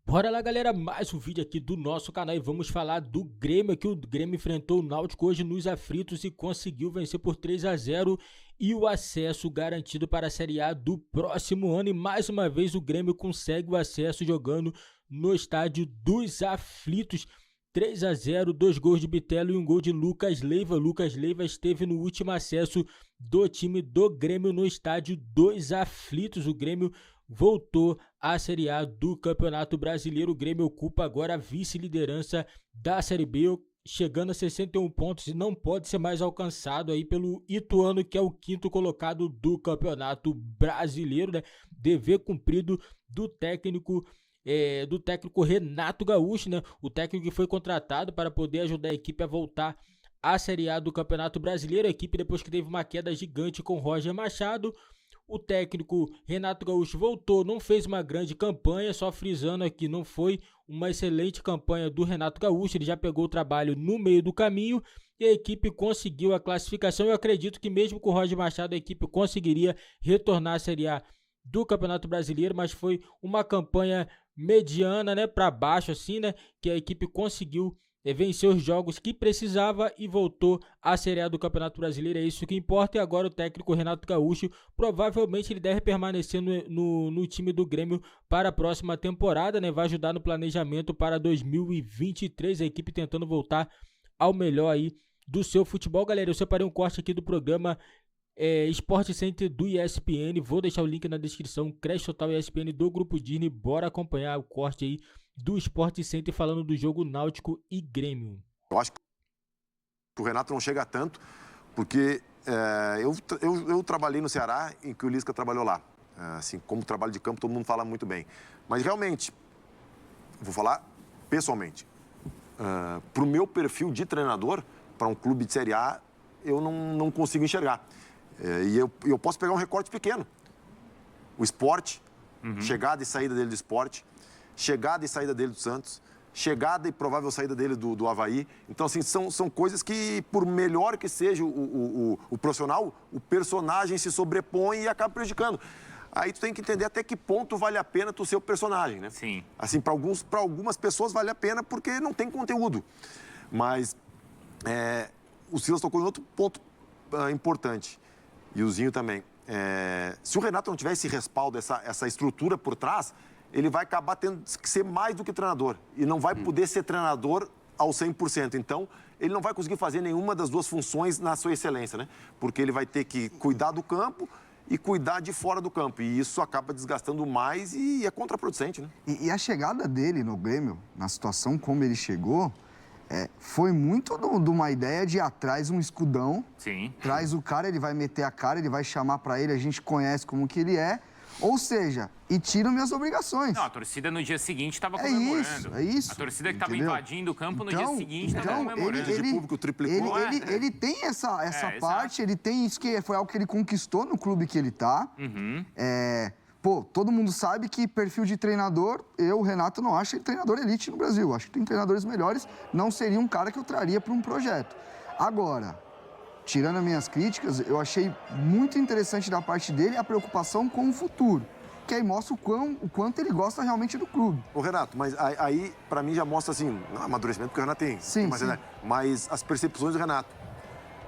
Bora lá, galera, mais um vídeo aqui do nosso canal e vamos falar do Grêmio, que o Grêmio enfrentou o Náutico hoje nos aflitos e conseguiu vencer por 3-0 e o acesso garantido para a Série A do próximo ano. E mais uma vez o Grêmio consegue o acesso jogando no estádio dos aflitos. 3-0, 2 gols de Bitelo e um gol de Lucas Leiva. Lucas Leiva esteve no último acesso do time do Grêmio no estádio dos aflitos. O Grêmio voltou à Série A do Campeonato Brasileiro. O Grêmio ocupa agora a vice-liderança da Série B, chegando a 61 pontos e não pode ser mais alcançado aí pelo Ituano, que é o quinto colocado do Campeonato Brasileiro, né? Dever cumprido do técnico Renato Gaúcho, né? O técnico que foi contratado para poder ajudar a equipe a voltar à Série A do Campeonato Brasileiro. A equipe, depois que teve uma queda gigante com Roger Machado, o técnico Renato Gaúcho voltou, não fez uma grande campanha, só frisando aqui, não foi uma excelente campanha do Renato Gaúcho. Ele já pegou o trabalho no meio do caminho e a equipe conseguiu a classificação. Eu acredito que mesmo com o Roger Machado a equipe conseguiria retornar à Série A do Campeonato Brasileiro, mas foi uma campanha mediana, né, para baixo assim, né, que a equipe conseguiu vencer os jogos que precisava e voltou à Série A do Campeonato Brasileiro. É isso que importa. E agora o técnico Renato Gaúcho, provavelmente ele deve permanecer no time do Grêmio para a próxima temporada, né, vai ajudar no planejamento para 2023, a equipe tentando voltar ao melhor aí do seu futebol. Galera, eu separei um corte aqui do programa Sport Center do ESPN, vou deixar o link na descrição, Crash Total ESPN do Grupo Disney. Bora acompanhar o corte aí do Sport Center falando do jogo Náutico e Grêmio. Eu acho que o Renato não chega tanto, porque eu trabalhei no Ceará, em que o Lisca trabalhou lá. Assim, como trabalho de campo, todo mundo fala muito bem. Mas realmente, vou falar pessoalmente, para o meu perfil de treinador, para um clube de Série A, eu não consigo enxergar. E eu posso pegar um recorte pequeno. O Sport, chegada e saída dele do Sport, chegada e saída dele do Santos, chegada e provável saída dele do Avaí. Então, assim, são coisas que, por melhor que seja o profissional, o personagem se sobrepõe e acaba prejudicando. Aí tu tem que entender até que ponto vale a pena tu ser o personagem, né? Sim. Assim, para algumas pessoas vale a pena porque não tem conteúdo. Mas o Silas tocou em outro ponto importante. E o Zinho também. Se o Renato não tiver esse respaldo, essa estrutura por trás, ele vai acabar tendo que ser mais do que treinador. E não vai poder ser treinador ao 100%. Então, ele não vai conseguir fazer nenhuma das duas funções na sua excelência, né? Porque ele vai ter que cuidar do campo e cuidar de fora do campo. E isso acaba desgastando mais e é contraproducente, né? E a chegada dele no Grêmio, na situação como ele chegou, foi muito de uma ideia de ir atrás um escudão. Sim. Traz o cara, ele vai meter a cara, ele vai chamar pra ele, a gente conhece como que ele é. Ou seja, e tira minhas obrigações. Não, a torcida no dia seguinte estava comemorando. É isso. A torcida que estava invadindo o campo no dia seguinte estava comemorando. Ele, público triplicou. ele tem essa parte, ele tem isso que foi algo que ele conquistou no clube que ele tá. Todo mundo sabe que perfil de treinador, eu, Renato, não acho ele treinador elite no Brasil. Acho que tem treinadores melhores, não seria um cara que eu traria para um projeto. Agora, tirando as minhas críticas, eu achei muito interessante da parte dele a preocupação com o futuro. Que aí mostra o quanto ele gosta realmente do clube. Ô, Renato, mas aí, pra mim, já mostra, assim, não amadurecimento, porque o Renato tem. Sim, mas, sim. Mas as percepções do Renato.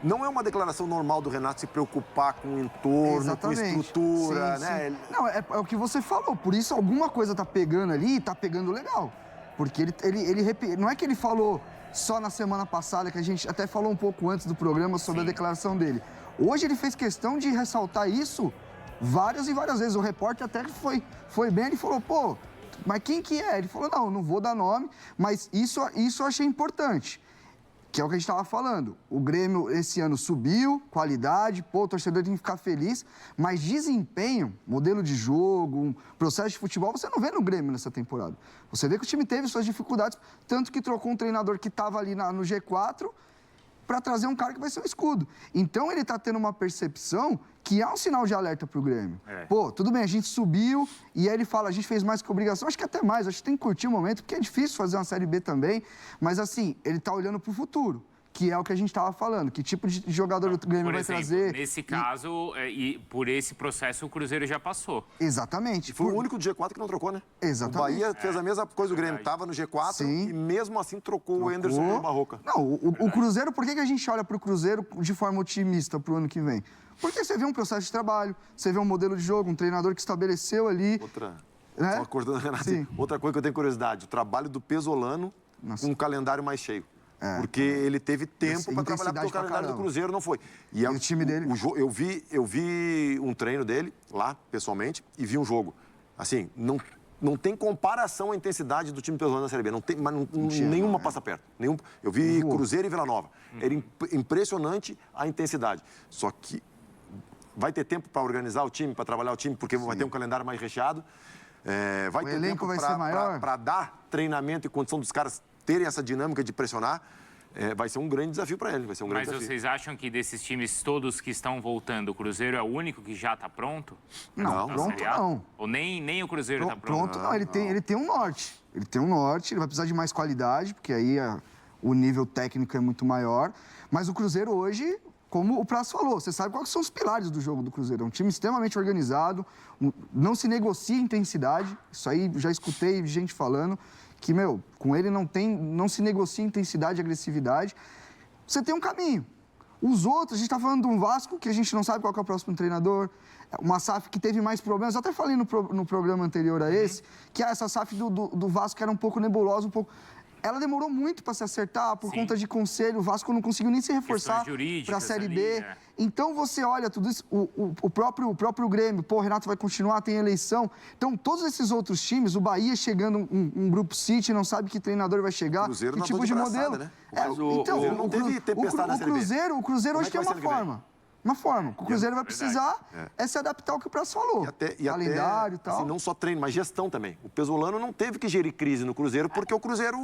Não é uma declaração normal do Renato se preocupar com o entorno, Exatamente. com estrutura, Sim, né? sim. Não, é o que você falou, por isso alguma coisa tá pegando ali e tá pegando legal. Porque não é que ele falou só na semana passada, que a gente até falou um pouco antes do programa sobre a declaração dele. Hoje ele fez questão de ressaltar isso várias e várias vezes. O repórter até foi bem, ele falou, mas quem que é? Ele falou, não vou dar nome, mas isso eu achei importante. Que é o que a gente estava falando. O Grêmio, esse ano, subiu, qualidade, o torcedor tem que ficar feliz, mas desempenho, modelo de jogo, processo de futebol, você não vê no Grêmio nessa temporada. Você vê que o time teve suas dificuldades, tanto que trocou um treinador que estava ali no G4 para trazer um cara que vai ser um escudo. Então, ele está tendo uma percepção que é um sinal de alerta para o Grêmio. Tudo bem, a gente subiu, e aí ele fala, a gente fez mais que obrigação, acho que até mais, acho que tem que curtir o momento, porque é difícil fazer uma Série B também, mas assim, ele está olhando para o futuro, que é o que a gente estava falando. Que tipo de jogador o Grêmio vai trazer. Nesse caso, e por esse processo, o Cruzeiro já passou. Exatamente. E foi o único do G4 que não trocou, né? Exatamente. O Bahia fez a mesma coisa do Grêmio. Estava no G4 Sim. e mesmo assim trocou o Anderson pelo Barroca. Não, o Cruzeiro, por que a gente olha para o Cruzeiro de forma otimista para o ano que vem? Porque você vê um processo de trabalho, você vê um modelo de jogo, um treinador que estabeleceu ali... Só acordando, Renato. Outra coisa que eu tenho curiosidade, o trabalho do Pesolano com um calendário mais cheio. Porque ele teve tempo para trabalhar, porque o calendário do Cruzeiro não foi. E o time dele... Eu vi um treino dele lá, pessoalmente, e vi um jogo. Assim, não tem comparação a intensidade do time Pesolano na Série B. Não tem, mas nenhuma passa perto. Eu vi Cruzeiro e Vila Nova. Era impressionante a intensidade. Só que vai ter tempo para organizar o time, para trabalhar o time, porque vai ter um calendário mais recheado. Vai ter tempo para dar treinamento e condição dos caras terem essa dinâmica de pressionar. Vai ser um grande desafio para ele. Vai ser um grande desafio. Vocês acham que desses times todos que estão voltando, o Cruzeiro é o único que já está pronto? Não, pronto não. Ou nem o Cruzeiro está pronto? Pronto não, ele tem um norte. Ele tem um norte, ele vai precisar de mais qualidade, porque aí o nível técnico é muito maior. Mas o Cruzeiro hoje, como o Prazo falou, você sabe quais são os pilares do jogo do Cruzeiro. É um time extremamente organizado, não se negocia intensidade. Isso aí já escutei gente falando. Que, com ele não se negocia intensidade e agressividade. Você tem um caminho. Os outros, a gente está falando de um Vasco, que a gente não sabe qual que é o próximo treinador, uma SAF que teve mais problemas, eu até falei no programa anterior a esse, que essa SAF do Vasco era um pouco nebulosa, Ela demorou muito para se acertar por conta de conselho. O Vasco não conseguiu nem se reforçar para a Série B. Então, você olha tudo isso, o próprio Grêmio, o Renato vai continuar, tem eleição. Então, todos esses outros times, o Bahia chegando um Grupo City, não sabe que treinador vai chegar, Cruzeiro que tipo de modelo. Né? Então, não teve tempestade na Série B. O Cruzeiro hoje tem uma forma. O Cruzeiro vai precisar se adaptar ao que o Prazo falou. Calendário e tal. Assim, não só treino, mas gestão também. O Pesolano não teve que gerir crise no Cruzeiro, porque o Cruzeiro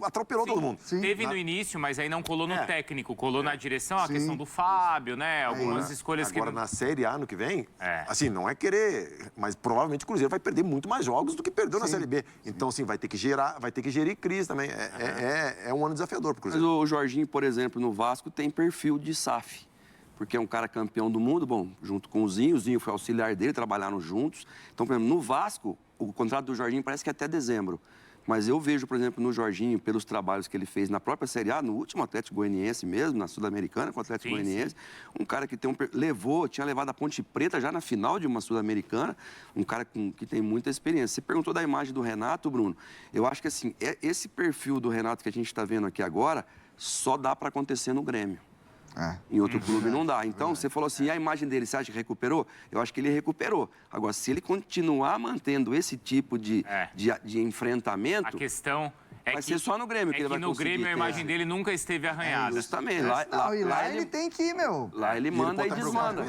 atropelou todo mundo. Teve no início, mas aí não colou no técnico, colou na direção, a questão do Fábio, né? Algumas escolhas agora, na Série A, no que vem, assim, não é querer, mas provavelmente o Cruzeiro vai perder muito mais jogos do que perdeu na Série B. Então, assim, vai ter que gerir crise também. É um ano desafiador pro Cruzeiro. Mas o Jorginho, por exemplo, no Vasco, tem perfil de SAF. Porque é um cara campeão do mundo, junto com o Zinho foi auxiliar dele, trabalharam juntos. Então, por exemplo, no Vasco, o contrato do Jorginho parece que é até dezembro. Mas eu vejo, por exemplo, no Jorginho, pelos trabalhos que ele fez na própria Série A, no último Atlético Goianiense mesmo, na Sul-Americana com o Atlético Goianiense, um cara que tinha levado a Ponte Preta já na final de uma Sul-Americana, um cara que tem muita experiência. Você perguntou da imagem do Renato, Bruno, eu acho que assim, esse perfil do Renato que a gente está vendo aqui agora, só dá para acontecer no Grêmio. Em outro clube não dá. Então, você falou assim, e a imagem dele, você acha que recuperou? Eu acho que ele recuperou. Agora, se ele continuar mantendo esse tipo de enfrentamento... A questão vai ser só no Grêmio que ele vai conseguir. No Grêmio a imagem dele nunca esteve arranhada. Justamente. Lá ele tem que ir, Lá ele manda e desmanda.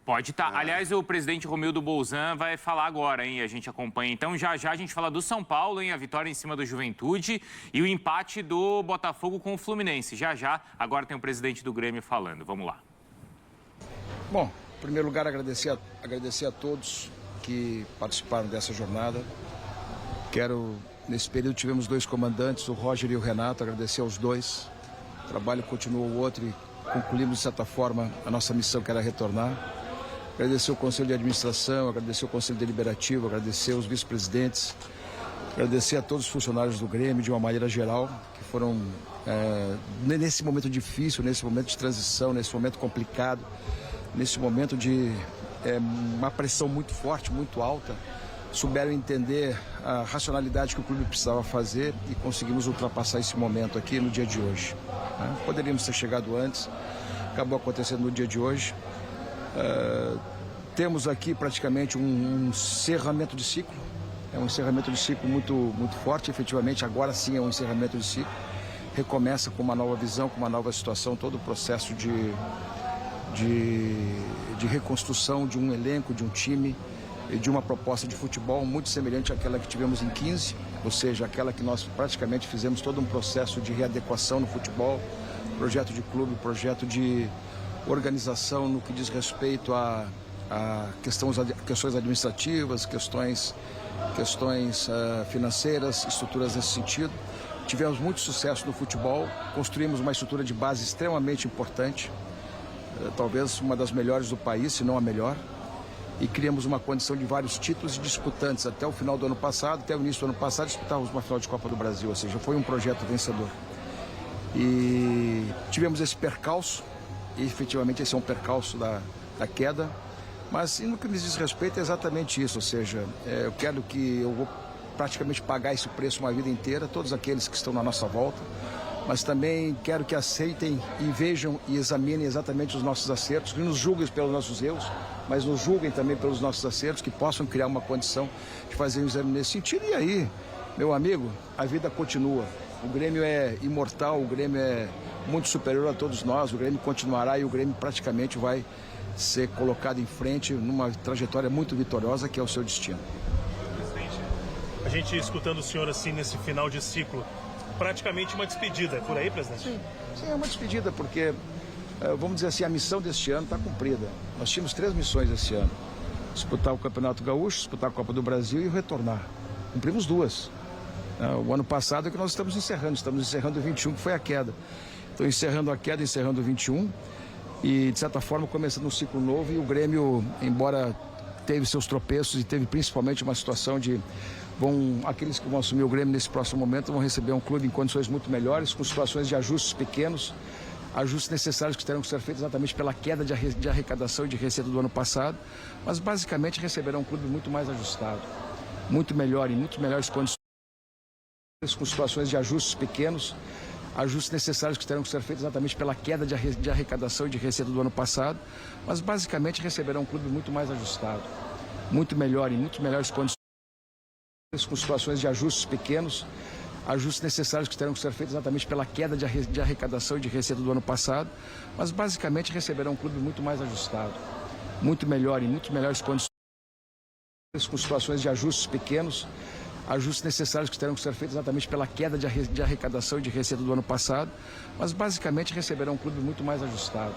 Pode estar. Aliás, o presidente Romildo Bolzan vai falar agora, hein? A gente acompanha. Então, já a gente fala do São Paulo, hein? A vitória em cima do Juventude e o empate do Botafogo com o Fluminense. Já, agora tem o presidente do Grêmio falando. Vamos lá. Bom, em primeiro lugar, agradecer a todos que participaram dessa jornada. Nesse período tivemos 2 comandantes, o Roger e o Renato, agradecer aos 2. O trabalho continuou o outro e concluímos, de certa forma, a nossa missão, que era retornar. Agradecer o Conselho de Administração, agradecer o Conselho Deliberativo, agradecer os vice-presidentes, agradecer a todos os funcionários do Grêmio, de uma maneira geral, que foram, nesse momento difícil, nesse momento de transição, nesse momento complicado, nesse momento de uma pressão muito forte, muito alta, souberam entender a racionalidade que o clube precisava fazer e conseguimos ultrapassar esse momento aqui no dia de hoje. Poderíamos ter chegado antes, acabou acontecendo no dia de hoje. Temos aqui praticamente um encerramento de ciclo, é um encerramento de ciclo muito, muito forte, efetivamente, agora sim é um encerramento de ciclo. Recomeça com uma nova visão, com uma nova situação, todo o processo de reconstrução de um elenco, de um time, e de uma proposta de futebol muito semelhante àquela que tivemos em 15, ou seja, aquela que nós praticamente fizemos todo um processo de readequação no futebol, projeto de clube, projeto de organização no que diz respeito a questões administrativas, questões financeiras, estruturas nesse sentido. tivemos muito sucesso no futebol, construímos uma estrutura de base extremamente importante, talvez uma das melhores do país, se não a melhor, e criamos uma condição de vários títulos e disputantes. Até o final do ano passado, até o início do ano passado, disputávamos uma final de Copa do Brasil, ou seja, foi um projeto vencedor. E tivemos esse percalço, e efetivamente esse é um percalço da queda, mas no que me diz respeito é exatamente isso, ou seja, eu quero que eu vou praticamente pagar esse preço uma vida inteira, todos aqueles que estão na nossa volta, mas também quero que aceitem e vejam e examinem exatamente os nossos acertos, que nos julguem pelos nossos erros, mas nos julguem também pelos nossos acertos, que possam criar uma condição de fazer um exame nesse sentido. E aí, meu amigo, a vida continua. O Grêmio é imortal, o Grêmio é muito superior a todos nós, o Grêmio continuará e o Grêmio praticamente vai ser colocado em frente numa trajetória muito vitoriosa, que é o seu destino. Presidente, a gente escutando o senhor assim nesse final de ciclo, praticamente uma despedida, por aí, presidente? Sim, é uma despedida, porque, vamos dizer assim, a missão deste ano está cumprida. Nós tínhamos 3 missões esse ano: disputar o Campeonato Gaúcho, disputar a Copa do Brasil e retornar. Cumprimos 2. O ano passado é que nós estamos encerrando o 21, que foi a queda. Então, encerrando a queda, encerrando o 21 e, de certa forma, começando um ciclo novo. E o Grêmio, embora teve seus tropeços e teve principalmente uma situação de... aqueles que vão assumir o Grêmio nesse próximo momento vão receber um clube em condições muito melhores, com situações de ajustes pequenos, ajustes necessários que terão que ser feitos exatamente pela queda de arrecadação e de receita do ano passado, mas basicamente receberão um clube muito mais ajustado, muito melhor, em muito melhores condições, com situações de ajustes pequenos, ajustes necessários que terão que ser feitos exatamente pela queda de arrecadação e de receita do ano passado, mas basicamente receberão um clube muito mais ajustado, muito melhor, em muito melhores condições, com situações de ajustes pequenos, ajustes necessários que terão que ser feitos exatamente pela queda de arrecadação e de receita do ano passado, mas basicamente receberão um clube muito mais ajustado, muito melhor, em muito melhores condições, com situações de ajustes pequenos, ajustes necessários que terão que ser feitos exatamente pela queda de arrecadação e de receita do ano passado, mas basicamente receberão um clube muito mais ajustado,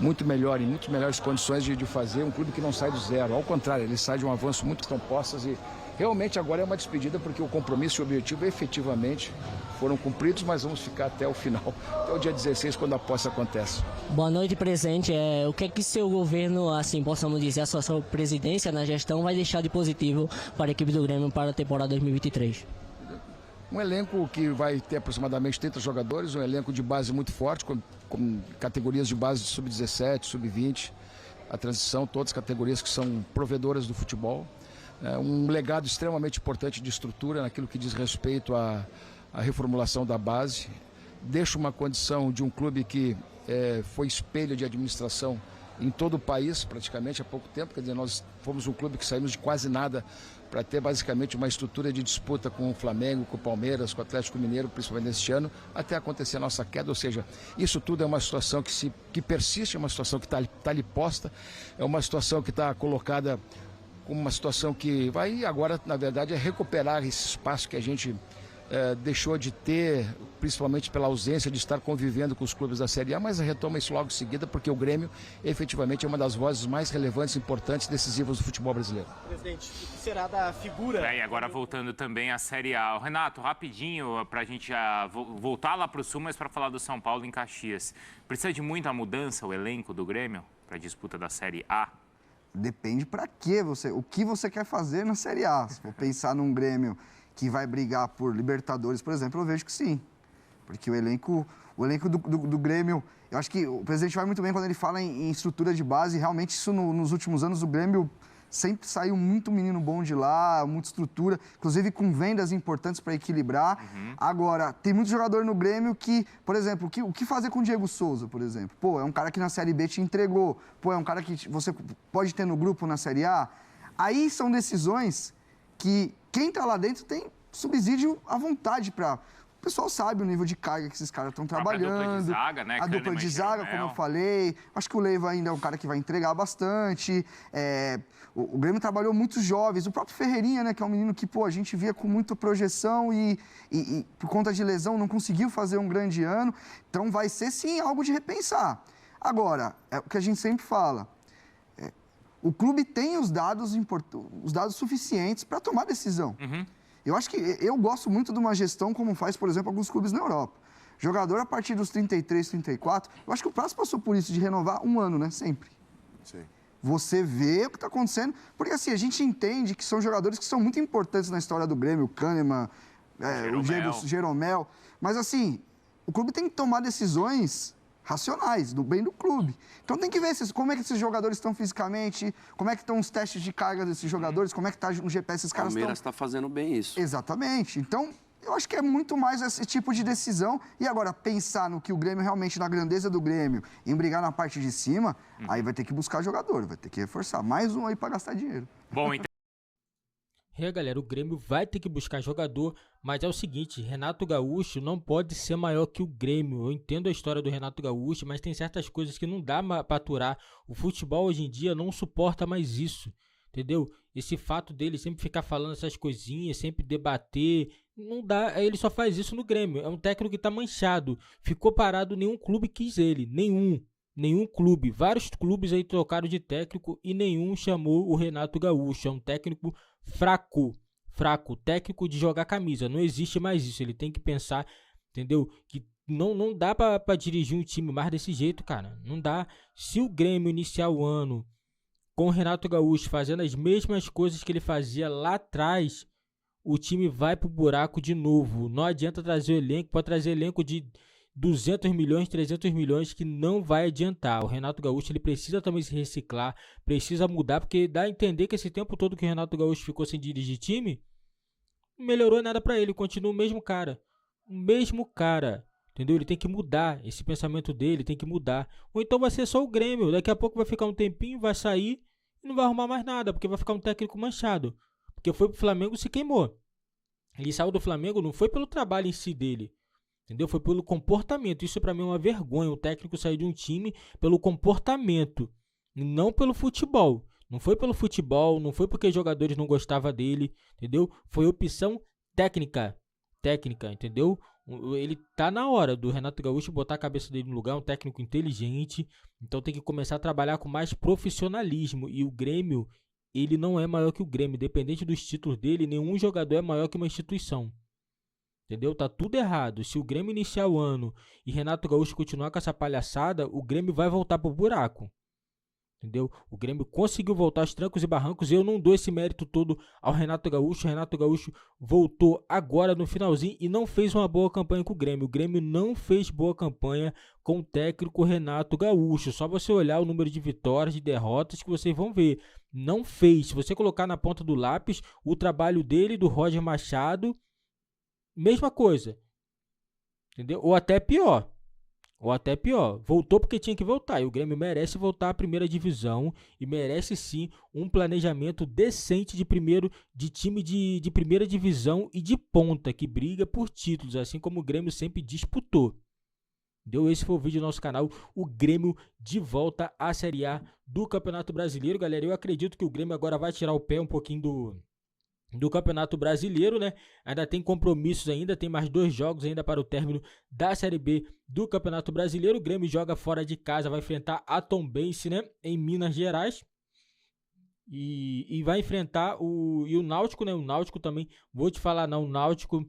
muito melhor, em muito melhores condições de fazer um clube que não sai do zero. Ao contrário, ele sai de um avanço muito estão postas e realmente agora é uma despedida, porque o compromisso e o objetivo efetivamente foram cumpridos, mas vamos ficar até o final, até o dia 16, quando a posse acontece. Boa noite, presidente. O que é que seu governo, assim, possamos dizer, a sua presidência na gestão vai deixar de positivo para a equipe do Grêmio para a temporada 2023? Um elenco que vai ter aproximadamente 30 jogadores, um elenco de base muito forte, com categorias de base de sub-17, sub-20, a transição, todas as categorias que são provedoras do futebol. Um legado extremamente importante de estrutura naquilo que diz respeito à reformulação da base. Deixa uma condição de um clube que foi espelho de administração em todo o país, praticamente há pouco tempo. Quer dizer, nós fomos um clube que saímos de quase nada para ter basicamente uma estrutura de disputa com o Flamengo, com o Palmeiras, com o Atlético Mineiro, principalmente neste ano, até acontecer a nossa queda. Ou seja, isso tudo é uma situação que persiste, é uma situação que está ali posta, é uma situação que está colocada como uma situação que vai agora, na verdade, é recuperar esse espaço que a gente deixou de ter, principalmente pela ausência de estar convivendo com os clubes da Série A, mas retoma isso logo em seguida, porque o Grêmio efetivamente é uma das vozes mais relevantes, importantes e decisivas do futebol brasileiro. Presidente, o que será da figura? E agora voltando também à Série A. Renato, rapidinho, para a gente voltar lá para o Sul, mas para falar do São Paulo em Caxias. Precisa de muita mudança o elenco do Grêmio para a disputa da Série A? Depende para quê o que você quer fazer na Série A. Se for pensar num Grêmio que vai brigar por Libertadores, por exemplo, eu vejo que sim. Porque o elenco do Grêmio, eu acho que o presidente vai muito bem quando ele fala em estrutura de base. Realmente, isso nos últimos anos, o Grêmio sempre saiu muito menino bom de lá, muita estrutura, inclusive com vendas importantes para equilibrar. Agora, tem muito jogador no Grêmio que, por exemplo, o que fazer com o Diego Souza, por exemplo? Pô, é um cara que na Série B te entregou. Pô, é um cara que você pode ter no grupo na Série A. Aí são decisões que quem está lá dentro tem subsídio à vontade para... O pessoal sabe o nível de carga que esses caras estão trabalhando. A dupla de zaga, né? A dupla de zaga, como eu falei. Acho que o Leiva ainda é um cara que vai entregar bastante. O Grêmio trabalhou muitos jovens. O próprio Ferreirinha, né? Que é um menino que, pô, a gente via com muita projeção e por conta de lesão não conseguiu fazer um grande ano. Então vai ser, sim, algo de repensar. Agora, é o que a gente sempre fala. O clube tem os dados suficientes para tomar decisão. Eu acho que eu gosto muito de uma gestão como faz, por exemplo, alguns clubes na Europa. Jogador a partir dos 33, 34, eu acho que o Prazo passou por isso, de renovar um ano, né? Sempre. Sim. Você vê o que está acontecendo, porque assim, a gente entende que são jogadores que são muito importantes na história do Grêmio, o Kahneman, o Diego Jeromel, mas assim, o clube tem que tomar decisões racionais, do bem do clube. Então tem que ver como é que esses jogadores estão fisicamente, como é que estão os testes de carga desses jogadores, como é que está no GPS esses caras estão. O Palmeiras está fazendo bem isso. Exatamente. Então, eu acho que é muito mais esse tipo de decisão. E agora, pensar no que o Grêmio realmente, na grandeza do Grêmio, em brigar na parte de cima, aí vai ter que buscar jogador, vai ter que reforçar. Mais um aí para gastar dinheiro. Bom, então... Galera, o Grêmio vai ter que buscar jogador, mas é o seguinte, Renato Gaúcho não pode ser maior que o Grêmio. Eu entendo a história do Renato Gaúcho, mas tem certas coisas que não dá para aturar. O futebol hoje em dia não suporta mais isso, entendeu? Esse fato dele sempre ficar falando essas coisinhas, sempre debater, não dá. Ele só faz isso no Grêmio. É um técnico que tá manchado. Ficou parado, nenhum clube quis ele, nenhum clube. Vários clubes aí trocaram de técnico e nenhum chamou o Renato Gaúcho. É um técnico fraco, técnico de jogar camisa. Não existe mais isso. Ele tem que pensar, entendeu? Que não dá pra dirigir um time mais desse jeito, cara. Não dá. Se o Grêmio iniciar o ano com o Renato Gaúcho fazendo as mesmas coisas que ele fazia lá atrás, o time vai pro buraco de novo. Não adianta trazer o elenco, pode trazer elenco de 200 milhões, 300 milhões, que não vai adiantar. O Renato Gaúcho, ele precisa também se reciclar, precisa mudar, porque dá a entender que esse tempo todo que o Renato Gaúcho ficou sem dirigir time, não melhorou nada pra ele, continua o mesmo cara, entendeu? Ele tem que mudar, esse pensamento dele tem que mudar, ou então vai ser só o Grêmio, daqui a pouco vai ficar um tempinho, vai sair e não vai arrumar mais nada, porque vai ficar um técnico manchado, porque foi pro Flamengo e se queimou. Ele saiu do Flamengo, não foi pelo trabalho em si dele, entendeu? Foi pelo comportamento. Isso pra mim é uma vergonha. O técnico sair de um time pelo comportamento, não pelo futebol. Não foi pelo futebol, não foi porque os jogadores não gostavam dele, entendeu? Foi opção técnica, entendeu? Ele tá na hora do Renato Gaúcho botar a cabeça dele no lugar, um técnico inteligente. Então tem que começar a trabalhar com mais profissionalismo. E o Grêmio, ele não é maior que o Grêmio. Independente dos títulos dele, nenhum jogador é maior que uma instituição. Entendeu? Tá tudo errado. Se o Grêmio iniciar o ano e Renato Gaúcho continuar com essa palhaçada, o Grêmio vai voltar pro buraco. Entendeu? O Grêmio conseguiu voltar aos trancos e barrancos. Eu não dou esse mérito todo ao Renato Gaúcho. O Renato Gaúcho voltou agora no finalzinho e não fez uma boa campanha com o Grêmio. O Grêmio não fez boa campanha com o técnico Renato Gaúcho. Só você olhar o número de vitórias, de derrotas, que vocês vão ver. Não fez. Se você colocar na ponta do lápis o trabalho dele, do Roger Machado, mesma coisa. Entendeu? Ou até pior. Voltou porque tinha que voltar. E o Grêmio merece voltar à primeira divisão. E merece sim um planejamento decente de time de primeira divisão e de ponta, que briga por títulos, assim como o Grêmio sempre disputou. Esse foi o vídeo do nosso canal. O Grêmio de volta à Série A do Campeonato Brasileiro, galera. Eu acredito que o Grêmio agora vai tirar o pé um pouquinho do Campeonato Brasileiro, né? Ainda tem compromissos ainda, tem mais 2 jogos ainda para o término da Série B do Campeonato Brasileiro. O Grêmio joga fora de casa, vai enfrentar a Tombense, né? Em Minas Gerais. E vai enfrentar o Náutico, né? O Náutico também, vou te falar não, o Náutico,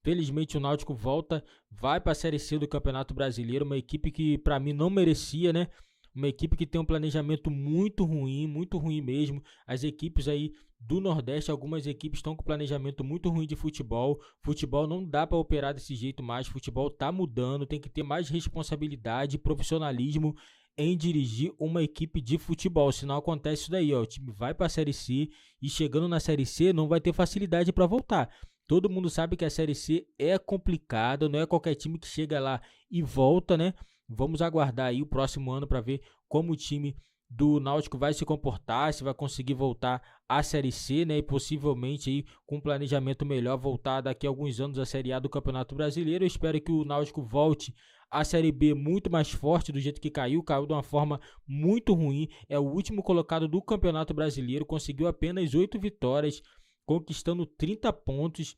felizmente o Náutico volta, vai para a Série C do Campeonato Brasileiro, uma equipe que para mim não merecia, né? Uma equipe que tem um planejamento muito ruim mesmo. As equipes aí do Nordeste, algumas equipes estão com planejamento muito ruim de futebol. Futebol não dá para operar desse jeito mais. Futebol tá mudando, tem que ter mais responsabilidade e profissionalismo em dirigir uma equipe de futebol. Senão acontece isso daí, ó. O time vai para a Série C e chegando na Série C não vai ter facilidade para voltar. Todo mundo sabe que a Série C é complicada, não é qualquer time que chega lá e volta, né? Vamos aguardar aí o próximo ano para ver como o time do Náutico vai se comportar, se vai conseguir voltar à Série C, né? E possivelmente aí com um planejamento melhor voltar daqui a alguns anos à Série A do Campeonato Brasileiro. Eu espero que o Náutico volte à Série B muito mais forte do jeito que caiu de uma forma muito ruim. É o último colocado do Campeonato Brasileiro, conseguiu apenas 8 vitórias, conquistando 30 pontos.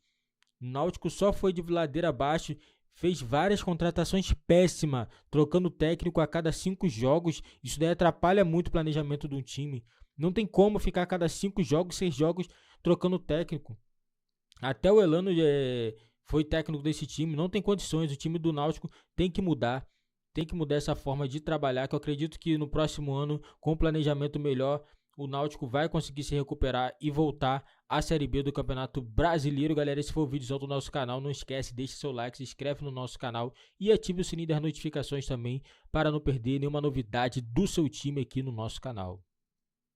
O Náutico só foi de ladeira abaixo. Fez várias contratações péssimas, trocando técnico a cada 5 jogos. Isso daí atrapalha muito o planejamento de um time. Não tem como ficar a cada 5 jogos, 6 jogos, trocando técnico. Até o Elano foi técnico desse time, não tem condições, o time do Náutico tem que mudar essa forma de trabalhar, que eu acredito que no próximo ano, com um planejamento melhor, o Náutico vai conseguir se recuperar e voltar à Série B do Campeonato Brasileiro. Galera, esse foi o vídeo do nosso canal, não esquece, deixe seu like, se inscreve no nosso canal e ative o sininho das notificações também, para não perder nenhuma novidade do seu time aqui no nosso canal.